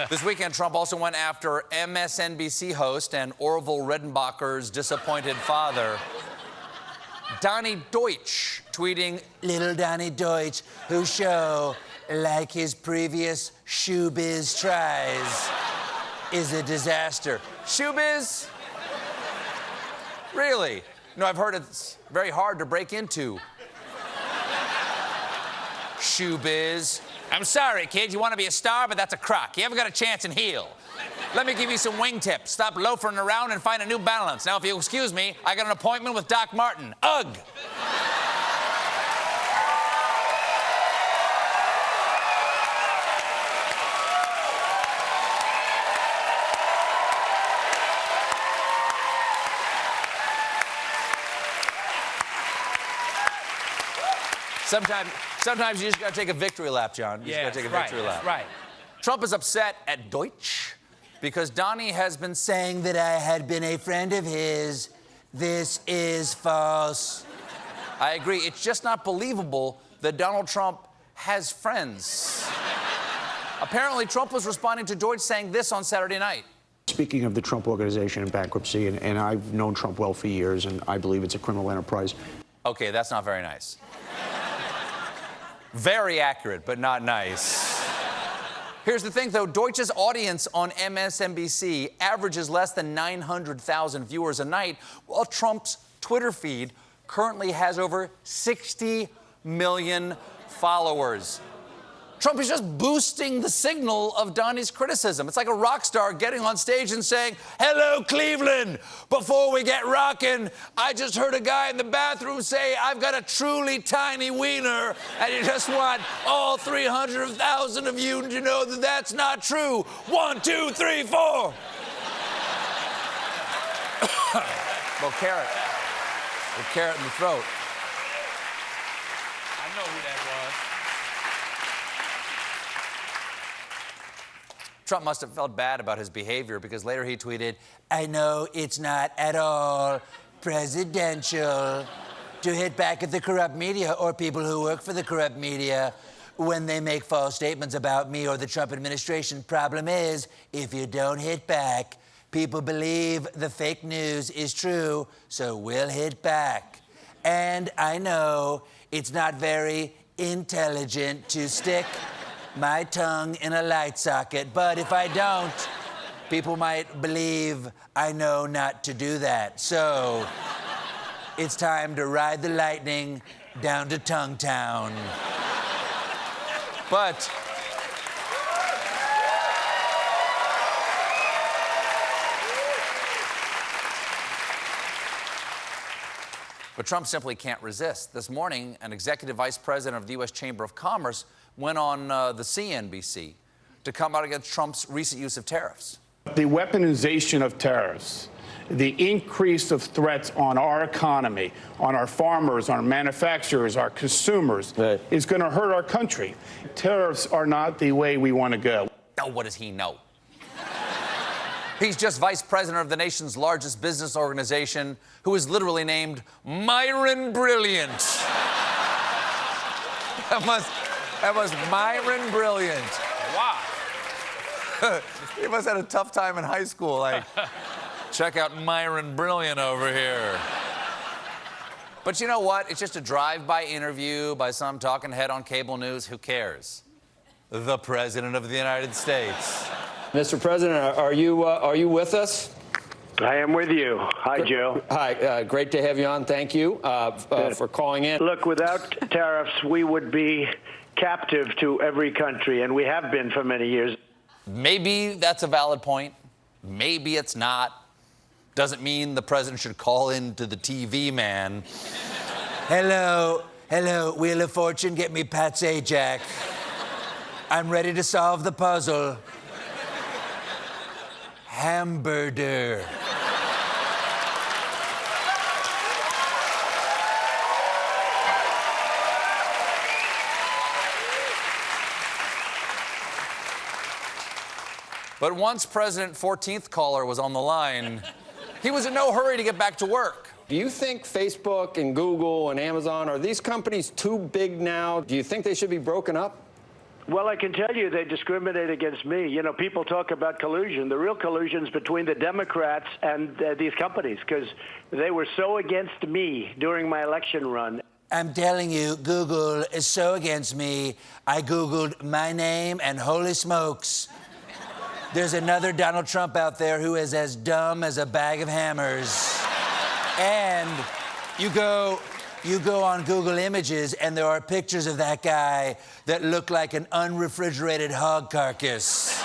This weekend, Trump also went after MSNBC host and Orville Redenbacher's disappointed father, Donnie Deutsch, tweeting, "Little Donnie Deutsch, who show, like his previous showbiz tries, is a disaster." Showbiz? Really? No, I've heard it's very hard to break into. Showbiz. I'm sorry, kid, you want to be a star, but that's a crock. You haven't got a chance in heel. Let me give you some wingtips. Stop loafering around and find a New Balance. Now, if you'll excuse me, I got an appointment with Doc Martin. Ugh. Sometimes you just gotta take a victory lap, John. You just gotta take a victory lap. Right. Trump is upset at Deutsch because Donnie has been saying that I had been a friend of his. This is false. I agree. It's just not believable that Donald Trump has friends. Apparently, Trump was responding to Deutsch saying this on Saturday night. Speaking of the Trump Organization and bankruptcy, and I've known Trump well for years, and I believe it's a criminal enterprise. Okay, that's not very nice. Very accurate, but not nice. Here's the thing, though. Deutsch's audience on MSNBC averages less than 900,000 viewers a night, while Trump's Twitter feed currently has over 60 million followers. Trump is just boosting the signal of Donnie's criticism. It's like a rock star getting on stage and saying, "Hello, Cleveland. Before we get rocking, I just heard a guy in the bathroom say, I've got a truly tiny wiener, and you just want all 300,000 of you to know that that's not true. 1, 2, 3, 4. Well, carrot. The carrot in the throat. I know who that was. Trump must have felt bad about his behavior because later he tweeted, "I know it's not at all presidential to hit back at the corrupt media or people who work for the corrupt media when they make false statements about me or the Trump administration. Problem is, if you don't hit back, people believe the fake news is true, so we'll hit back. And I know it's not very intelligent to stick my tongue in a light socket, but if I don't, people might believe I know not to do that. So it's time to ride the lightning down to Tongue Town." But Trump simply can't resist. This morning, an executive vice president of the U.S. Chamber of Commerce went on the CNBC to come out against Trump's recent use of tariffs. The weaponization of tariffs, the increase of threats on our economy, on our farmers, our manufacturers, our consumers, is going to hurt our country. Tariffs are not the way we want to go. Oh, what does he know? He's just vice president of the nation's largest business organization, who is literally named Myron Brilliant. That was Myron Brilliant. Wow. He must have had a tough time in high school. Like, check out Myron Brilliant over here. But you know what? It's just a drive-by interview by some talking head on cable news. Who cares? The President of the United States. Mr. President, are you with us? I am with you. Hi, Joe. Hi. Great to have you on. Thank you for calling in. Look, without tariffs, we would be captive to every country, and we have been for many years. Maybe that's a valid point. Maybe it's not. Doesn't mean the president should call in to the TV man. Hello, Wheel of Fortune, get me Pat Sajak. I'm ready to solve the puzzle. Hamburger. But once President 14th caller was on the line, he was in no hurry to get back to work. Do you think Facebook and Google and Amazon, are these companies too big now? Do you think they should be broken up? Well, I can tell you they discriminate against me. You know, people talk about collusion. The real collusion is between the Democrats and these companies, because they were so against me during my election run. I'm telling you, Google is so against me. I Googled my name, and holy smokes, there's another Donald Trump out there who is as dumb as a bag of hammers. And you go on Google Images, and there are pictures of that guy that look like an unrefrigerated hog carcass.